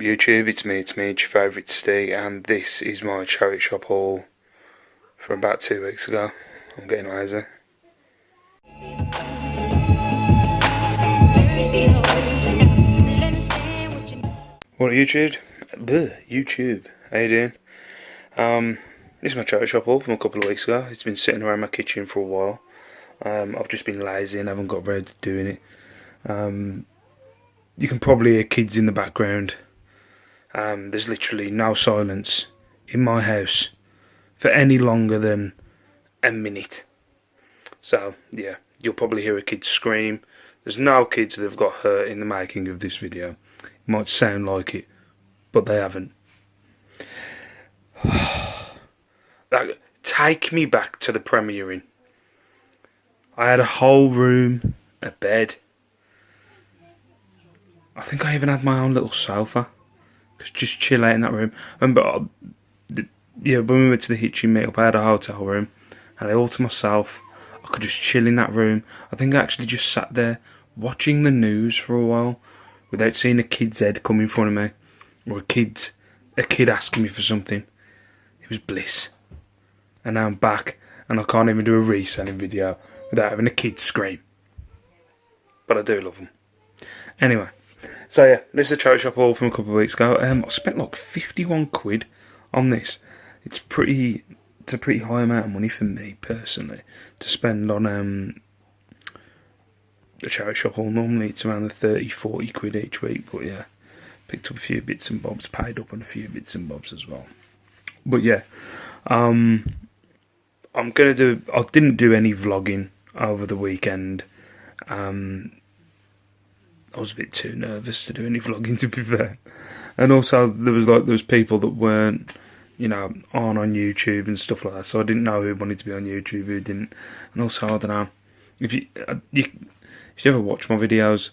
YouTube? It's me, it's your favourite Steve, and this is my charity shop haul from about 2 weeks ago. I'm getting lazy. What YouTube? YouTube, how you doing? This is my charity shop haul from a couple of weeks ago. It's been sitting around my kitchen for a while. I've just been lazy and haven't got around to doing it. You can probably hear kids in the background. There's literally no silence in my house for any longer than a minute. So yeah, you'll probably hear a kid scream. There's no kids that have got hurt in the making of this video. It might sound like it, but they haven't. Take me back to the premiering. I had a whole room, a bed. I think I even had my own little sofa. Just chill out in that room. But yeah, when we went to the hitching meetup, I had a hotel room. I had it all to myself. I could just chill in that room. I think I actually just sat there watching the news for a while without seeing a kid's head come in front of me. Or a kid asking me for something. It was bliss. And now I'm back and I can't even do a reselling video without having a kid scream. But I do love them. Anyway. So yeah, this is a charity shop haul from a couple of weeks ago. I spent like 51 quid on this. It's a pretty high amount of money for me personally to spend on a charity shop haul. Normally it's around the 30-40 quid each week, but yeah, picked up a few bits and bobs, paid up on a few bits and bobs as well. But yeah, I didn't do any vlogging over the weekend. I was a bit too nervous to do any vlogging, to be fair. And also there was people that weren't, on YouTube and stuff like that. So I didn't know who wanted to be on YouTube, who didn't. And also, I don't know, if you ever watch my videos,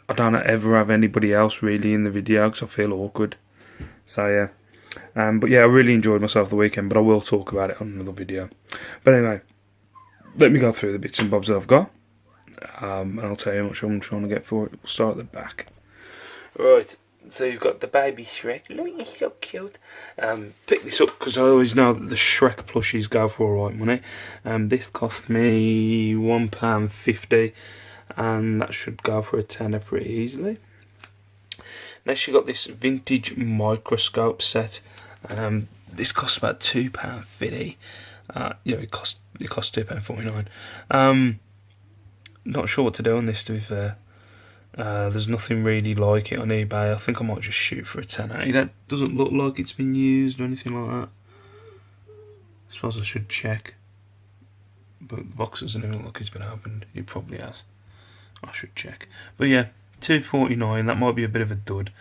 I don't ever have anybody else really in the video because I feel awkward. So yeah. But yeah, I really enjoyed myself the weekend, but I will talk about it on another video. But anyway, let me go through the bits and bobs that I've got. And I'll tell you how much I'm trying to get for it. We'll start at the back. Right, so you've got the baby Shrek. Look, he's so cute. Pick this up because I always know that the Shrek plushies go for alright money. This cost me £1.50 and that should go for a tenner pretty easily. Next you got this vintage microscope set. This costs about £2.50. It cost £2.49. Not sure what to do on this, to be fair. There's nothing really like it on eBay. I think I might just shoot for a tenner. That doesn't look like it's been used or anything like that. I suppose I should check. But the box doesn't even look like it's been opened. It probably has. I should check. But yeah, £2.49. That might be a bit of a dud.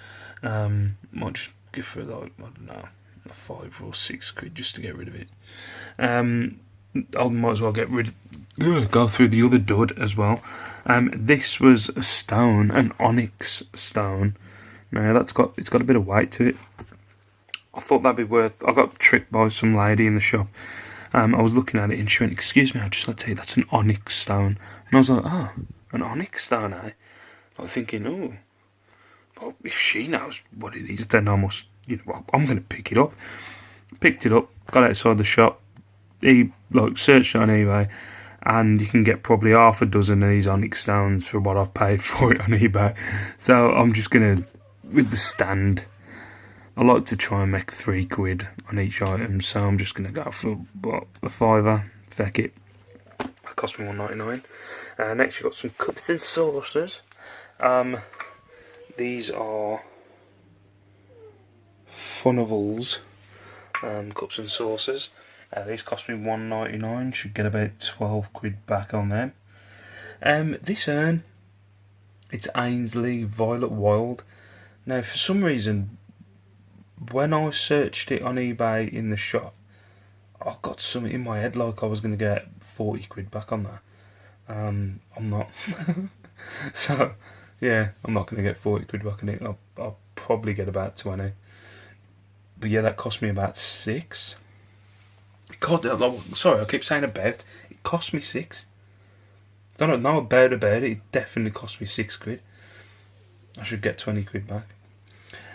Might just give for like, I don't know, a 5 or 6 quid just to get rid of it. I might as well go through the other dud as well. This was a stone, an onyx stone. Now it's got a bit of weight to it. I thought that'd be worth. I got tricked by some lady in the shop. I was looking at it and she went, "Excuse me, I'd just like to tell you that's an onyx stone." And I was like, "Oh, an onyx stone, eh?" Like thinking, "Oh, well, if she knows what it is, then I must. I'm going to pick it up." Picked it up, got outside the shop. He searched on eBay, and you can get probably half a dozen of these onyx stones for what I've paid for it on eBay. So I'm just gonna, with the stand, I like to try and make 3 quid on each item. So I'm just gonna go for a £5. Feck it. That cost me £1.99. Next you got some cups and saucers. These are Funnivals cups and saucers. These cost me £1.99. Should get about 12 quid back on them. This urn, it's Ainsley Violet Wild. Now, for some reason, when I searched it on eBay in the shop, I got something in my head like I was going to get 40 quid back on that. I'm not. So, yeah, I'm not going to get 40 quid back on it. I'll probably get about 20. But yeah, that cost me about 6. Sorry, I keep saying about. It cost me 6. I don't know about it. It definitely cost me 6 quid. I should get 20 quid back.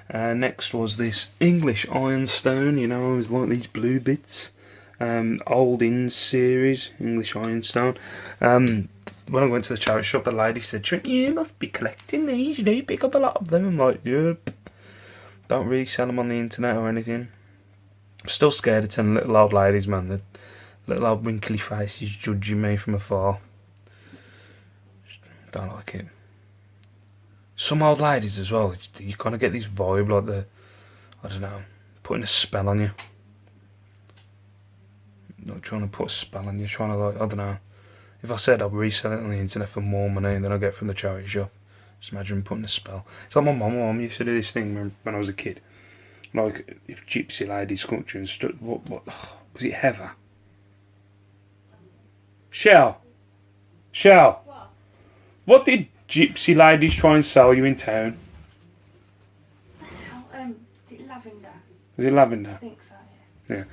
Next was this English ironstone. You know, I always like these blue bits. Old Inns series, English ironstone. When I went to the charity shop, the lady said, "Trent, you must be collecting these. You do pick up a lot of them." I'm like, "Yep." Don't really sell them on the internet or anything. I'm still scared of telling little old ladies, man. The little old wrinkly faces judging me from afar. Don't like it. Some old ladies as well, you kind of get this vibe like I don't know, putting a spell on you. Not trying to put a spell on you, trying to, like, I don't know. If I said I'd resell it on the internet for more money than I get from the charity shop, just imagine putting a spell. It's like my mum used to do this thing when I was a kid. Like, if gypsy ladies come to you and stood, what, was it Heather? Shell! What did gypsy ladies try and sell you in town? Is it lavender? Was it lavender? I think so, yeah.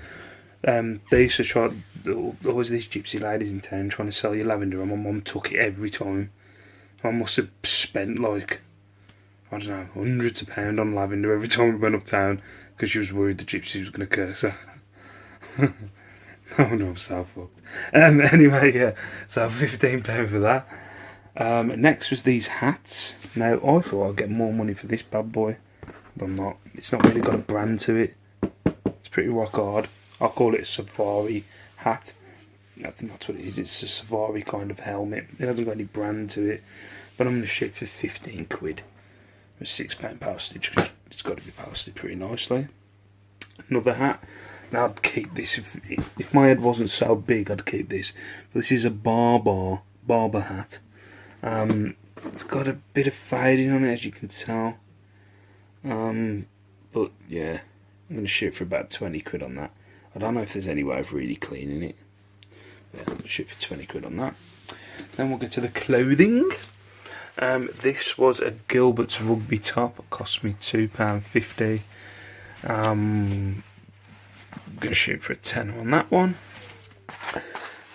Yeah. They used to try, there was these gypsy ladies in town trying to sell you lavender, and my mum took it every time. I must have spent, like, I don't know, hundreds of pounds on lavender every time we went uptown, because she was worried the gypsy was going to curse her. Oh no, I'm so fucked. Anyway, yeah, so £15 for that. Next was these hats. Now, I thought I'd get more money for this bad boy, but I'm not. It's not really got a brand to it. It's pretty rock hard. I'll call it a safari hat. I think that's what it is. It's a safari kind of helmet. It hasn't got any brand to it, but I'm going to ship for 15 quid. With £6 postage, because it's got to be posted pretty nicely. Another hat. Now I'd keep this. If my head wasn't so big, I'd keep this. But this is a barber hat. It's got a bit of fading on it, as you can tell. But yeah, I'm going to shoot for about 20 quid on that. I don't know if there's any way of really cleaning it. Yeah, I'm going to shoot for 20 quid on that. Then we'll get to the clothing. This was a Gilbert's rugby top. It cost me £2.50. I'm going to shoot for a tenner on that one.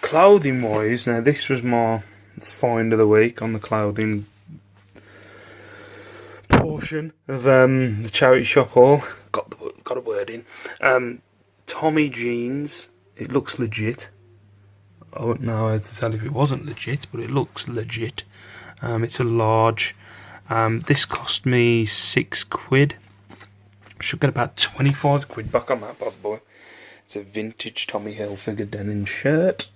Clothing wise, now this was my find of the week on the clothing portion of the charity shop haul. Got a word in. Tommy jeans. It looks legit. I wouldn't know how to tell if it wasn't legit, but it looks legit. It's a large. This cost me 6 quid. Should get about 25 quid back on that bad boy. It's a vintage Tommy Hilfiger denim shirt.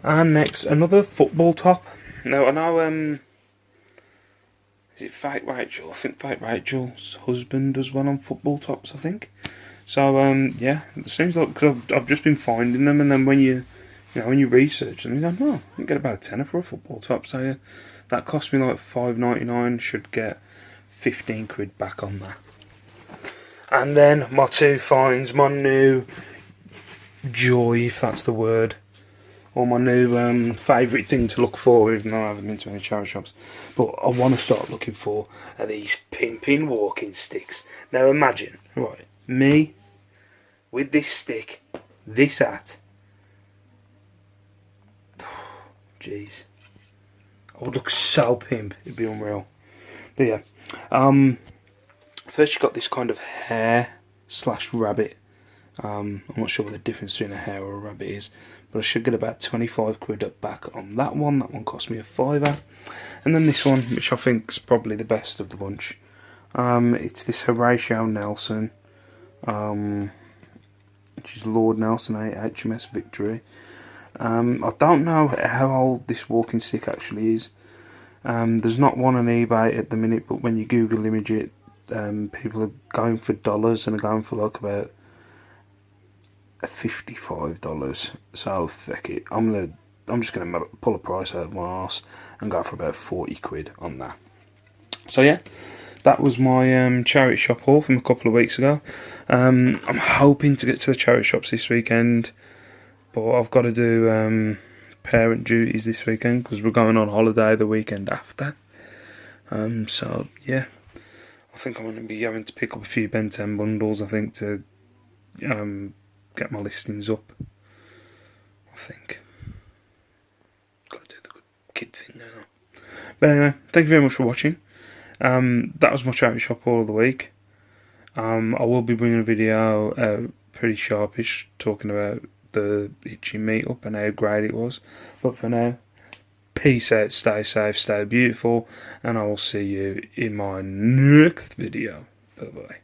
And next, another football top. Now, I know, is it Fake Rachel? I think Fake Rachel's husband does one on football tops, I think. So, yeah, it seems like, because I've just been finding them, and then when you research them, you go, oh, you can get about a tenner for a football top. So, yeah, that cost me like £5.99. Should get 15 quid back on that. And then my two finds, my new joy, if that's the word, or my new favourite thing to look for, even though I haven't been to any charity shops. But I want to start looking for are these pimping walking sticks. Now imagine, right, me with this stick, this hat. Jeez, I would look so pimp. It'd be unreal. But yeah, first you got this kind of hare / rabbit. I'm not sure what the difference between a hare or a rabbit is, but I should get about 25 quid back on that one. That one cost me a £5. And then this one, which I think is probably the best of the bunch. It's this Horatio Nelson, which is Lord Nelson 8 HMS Victory. I don't know how old this walking stick actually is. There's not one on eBay at the minute, but when you Google image it, people are going for dollars and are going for like about $55. So fuck it, I'm just gonna pull a price out of my arse and go for about 40 quid on that. So yeah, that was my charity shop haul from a couple of weeks ago. I'm hoping to get to the charity shops this weekend, but I've got to do parent duties this weekend because we're going on holiday the weekend after. So yeah, I think I'm going to be having to pick up a few Ben 10 bundles, I think, to get my listings up. I think got to do the good kid thing now. But anyway, thank you very much for watching. That was my charity shop haul of the week. I will be bringing a video out pretty sharpish talking about the itchy meetup and how great it was. But for now, peace out, stay safe, stay beautiful, and I will see you in my next video. Bye bye.